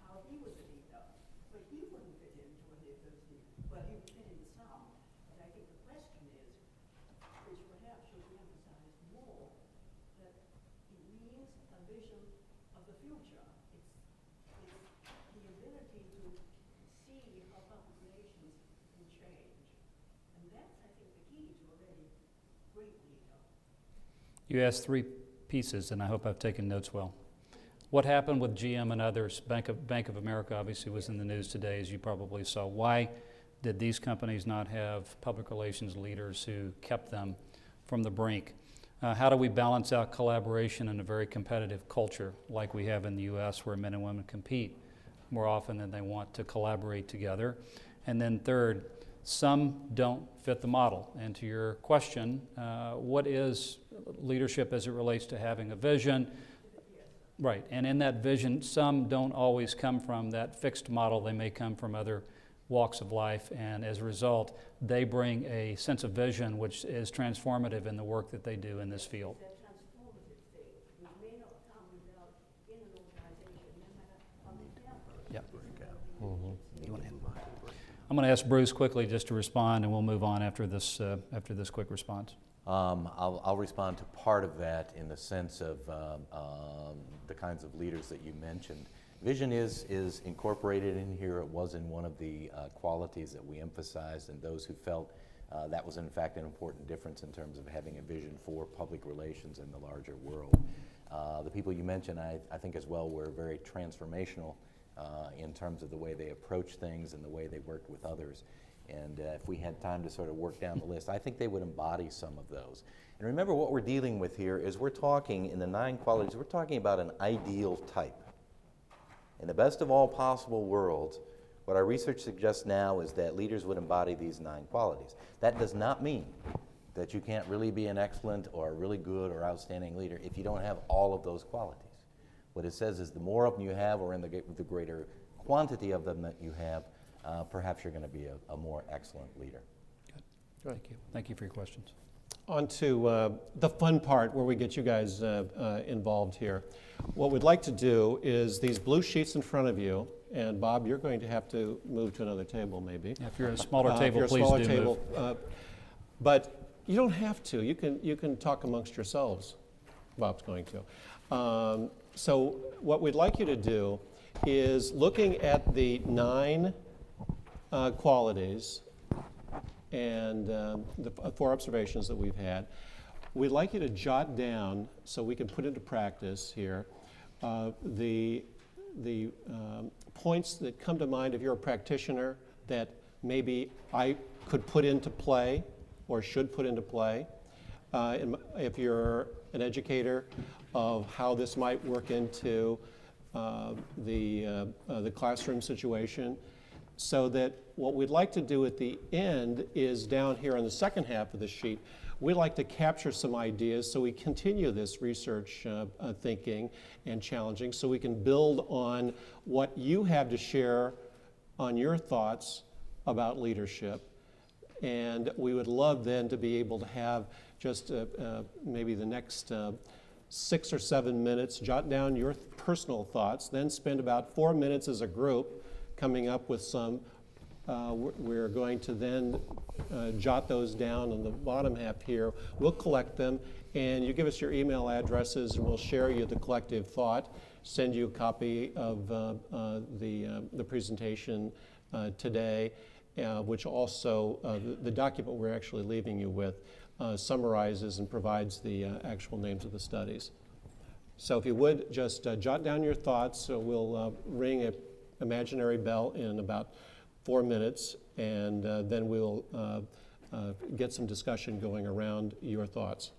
how he was a leader. But he wouldn't fit into any of those leaders. Well, he would fit into some. But I think the question is, which perhaps should be emphasized more, that it means a vision of the future. It's the ability to see how public relations can change. And that's, I think, the key to a really great leader. You asked 3 pieces, and I hope I've taken notes well. What happened with GM and others? Bank of America obviously was in the news today, as you probably saw. Why did these companies not have public relations leaders who kept them from the brink? How do we balance out collaboration in a very competitive culture like we have in the U.S., where men and women compete more often than they want to collaborate together? And then third, some don't fit the model. And to your question, what is leadership as it relates to having a vision? Right, and in that vision, some don't always come from that fixed model. They may come from other walks of life, and as a result, they bring a sense of vision which is transformative in the work that they do in this field. That transformative thing, which may not come without in an organization, no matter how many people. Yep. You want to end mine? I'm going to ask Bruce quickly just to respond, and we'll move on after this quick response. I'll respond to part of that in the sense of the kinds of leaders that you mentioned. Vision is incorporated in here. It was in one of the qualities that we emphasized, and those who felt that was in fact an important difference in terms of having a vision for public relations in the larger world. The people you mentioned, I think as well, were very transformational in terms of the way they approach things and the way they worked with others. And if we had time to sort of work down the list, I think they would embody some of those. And remember, what we're dealing with here is we're talking, in the 9 qualities, we're talking about an ideal type. In the best of all possible worlds, what our research suggests now is that leaders would embody these 9 qualities. That does not mean that you can't really be an excellent or a really good or outstanding leader if you don't have all of those qualities. What it says is the more of them you have, or in the greater quantity of them that you have, perhaps you're going to be a more excellent leader. Good. Thank you. Thank you for your questions. On to the fun part where we get you guys involved here. What we'd like to do is these blue sheets in front of you, and Bob, you're going to have to move to another table maybe. Yeah, if you're at a smaller table, if you're a please smaller do table, but you don't have to. You can talk amongst yourselves. Bob's going to. So what we'd like you to do is, looking at the 9 qualities and the 4 observations that we've had, we'd like you to jot down, so we can put into practice here, the points that come to mind if you're a practitioner that maybe I could put into play or should put into play. If you're an educator, of how this might work into the classroom situation, so that what we'd like to do at the end is, down here on the second half of the sheet, we'd like to capture some ideas so we continue this research thinking and challenging, so we can build on what you have to share on your thoughts about leadership. And we would love then to be able to have just maybe the next 6 or 7 minutes, jot down your personal thoughts, then spend about 4 minutes as a group coming up with some. We're going to then jot those down on the bottom half here. We'll collect them, and you give us your email addresses, and we'll share you the collective thought, send you a copy of the presentation today, which also, the document we're actually leaving you with summarizes and provides the actual names of the studies. So if you would, just jot down your thoughts. We'll ring an imaginary bell in about 4 minutes, and then we'll get some discussion going around your thoughts.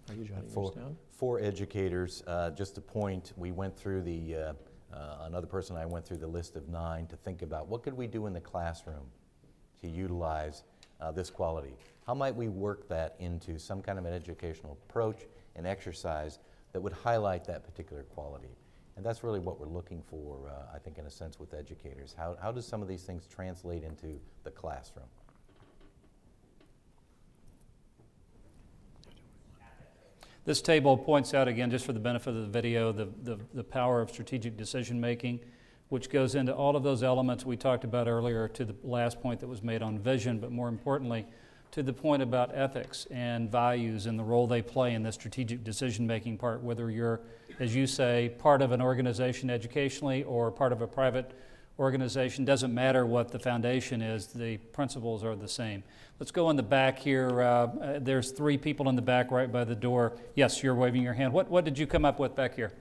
Are you jotting yours down? For educators, just a point, we went through another person and I went through the list of 9 to think about what could we do in the classroom to utilize this quality. How might we work that into some kind of an educational approach and exercise that would highlight that particular quality? And that's really what we're looking for, I think, in a sense, with educators. How does some of these things translate into the classroom? This table points out, again, just for the benefit of the video, the power of strategic decision making, which goes into all of those elements we talked about earlier, to the last point that was made on vision, but more importantly, to the point about ethics and values and the role they play in the strategic decision making part, whether you're, as you say, part of an organization educationally or part of a private organization. Doesn't matter what the foundation is, the principles are the same. Let's go in the back here. There's 3 people in the back right by the door. Yes, you're waving your hand. What did you come up with back here?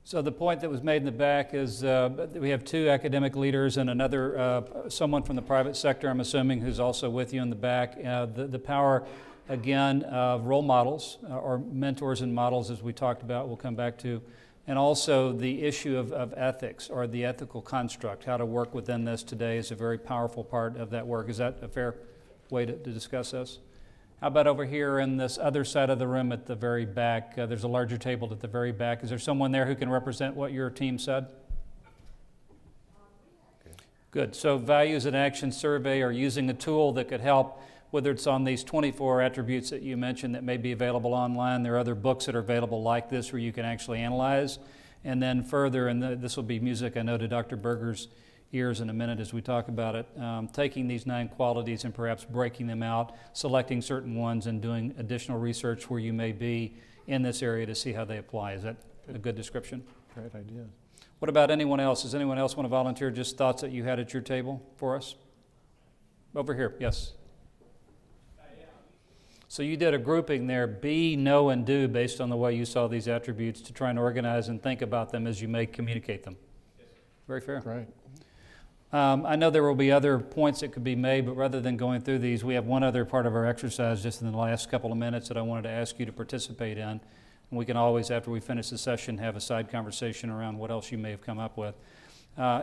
So the point that was made in the back is we have 2 academic leaders and another, someone from the private sector, I'm assuming, who's also with you in the back. The power, again, of role models or mentors and models, as we talked about, we'll come back to, and also the issue of ethics or the ethical construct, how to work within this today is a very powerful part of that work. Is that a fair way to discuss this? How about over here in this other side of the room at the very back? There's a larger table at the very back. Is there someone there who can represent what your team said? Good. So values and action survey are using a tool that could help, whether it's on these 24 attributes that you mentioned that may be available online. There are other books that are available like this where you can actually analyze. And then further, and this will be music, I know, to Dr. Berger's ears in a minute as we talk about it, taking these 9 qualities and perhaps breaking them out, selecting certain ones and doing additional research where you may be in this area to see how they apply. Is that a good description? Great idea. What about anyone else? Does anyone else want to volunteer just thoughts that you had at your table for us? Over here, yes. So you did a grouping there, be, know, and do, based on the way you saw these attributes to try and organize and think about them as you may communicate them. Very fair. Right. I know there will be other points that could be made, but rather than going through these, we have one other part of our exercise just in the last couple of minutes that I wanted to ask you to participate in. And we can always, after we finish the session, have a side conversation around what else you may have come up with.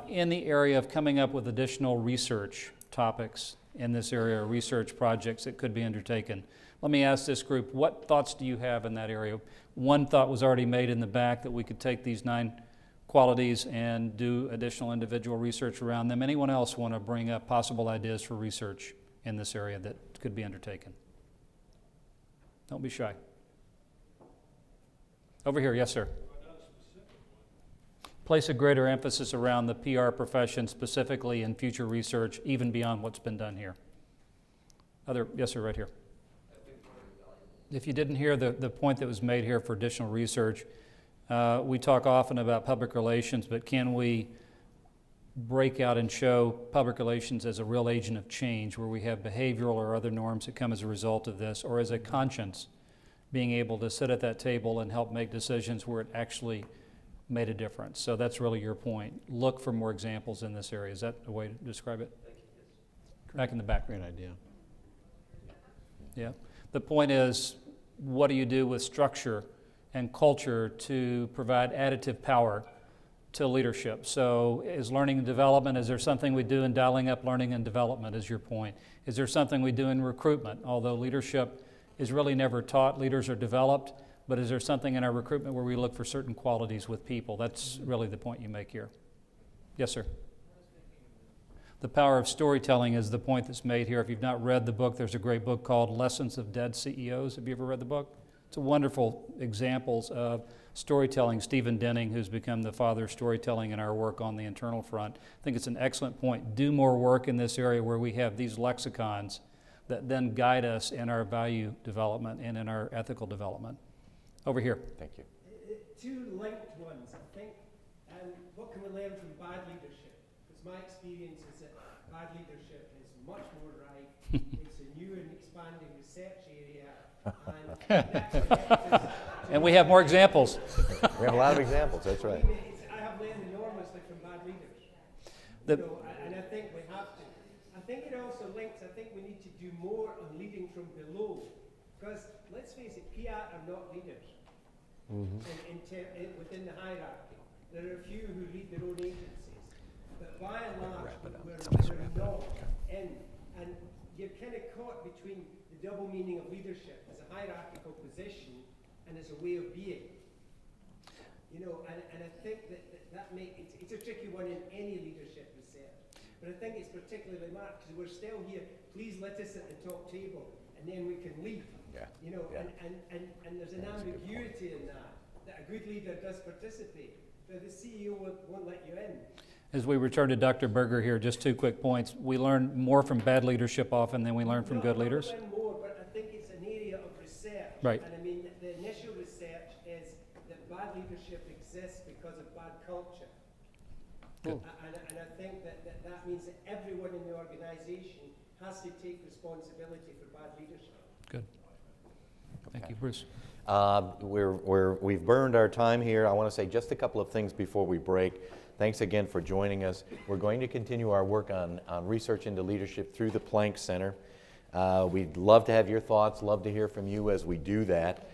In the area of coming up with additional research topics in this area, or research projects that could be undertaken. Let me ask this group, what thoughts do you have in that area? One thought was already made in the back that we could take these 9 qualities and do additional individual research around them. Anyone else want to bring up possible ideas for research in this area that could be undertaken? Don't be shy. Over here, yes, sir. Place a greater emphasis around the PR profession, specifically in future research, even beyond what's been done here. Yes, sir, right here. If you didn't hear the point that was made here for additional research, we talk often about public relations, but can we break out and show public relations as a real agent of change where we have behavioral or other norms that come as a result of this, or as a conscience, being able to sit at that table and help make decisions where it actually made a difference. So that's really your point. Look for more examples in this area. Is that a way to describe it? Back in the back. Great idea. Yeah. The point is, what do you do with structure and culture to provide additive power to leadership? So is learning and development, is there something we do in dialing up learning and development, is your point? Is there something we do in recruitment? Although leadership is really never taught, leaders are developed, but is there something in our recruitment where we look for certain qualities with people? That's really the point you make here. Yes, sir. The power of storytelling is the point that's made here. If you've not read the book, there's a great book called Lessons of Dead CEOs. Have you ever read the book? It's a wonderful examples of storytelling. Stephen Denning, who's become the father of storytelling in our work on the internal front. I think it's an excellent point. Do more work in this area where we have these lexicons that then guide us in our value development and in our ethical development. Over here. Thank you. 2 linked ones, I think. What can we learn from bad leadership? Because my experience is that bad leadership is much more rife. It's a new and expanding research area. And we have more examples. We have a lot of examples, that's right. I have learned enormously from bad leaders. And I think we have to. I think it also links, I think we need to do more on leading from below. Because let's face it, PR are not leaders within the hierarchy. There are a few who lead their own agencies. But by and large, we're not in. And you're kind of caught between the double meaning of leadership as a hierarchical position and as a way of being. You know, and I think that makes it's a tricky one in any leadership research. But I think it's particularly marked because we're still here. Please let us at the top table, and then we can leave. Yeah. You know, Yeah. and there's an ambiguity in that a good leader does participate, but the CEO won't let you in. As we return to Dr. Berger here, just 2 quick points. We learn more from bad leadership often than we learn from good leaders. Learn more, but I think it's an area of research. Right. And I mean, the initial research is that bad leadership exists because of bad culture. Good. And I think that means that everyone in the organization has to take responsibility for bad leadership. Good. Thank you, Bruce. We've burned our time here. I want to say just a couple of things before we break. Thanks again for joining us. We're going to continue our work on research into leadership through the Planck Center. We'd love to have your thoughts, love to hear from you as we do that.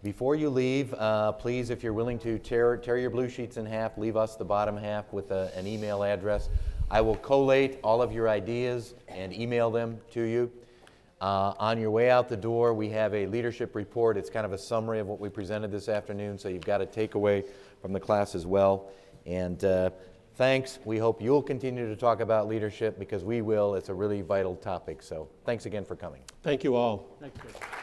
Before you leave, please, if you're willing to tear your blue sheets in half, leave us the bottom half with an email address. I will collate all of your ideas and email them to you. On your way out the door, we have a leadership report. It's kind of a summary of what we presented this afternoon, so you've got a takeaway from the class as well. And thanks. We hope you'll continue to talk about leadership, because we will. It's a really vital topic. So thanks again for coming. Thank you all. Thank you.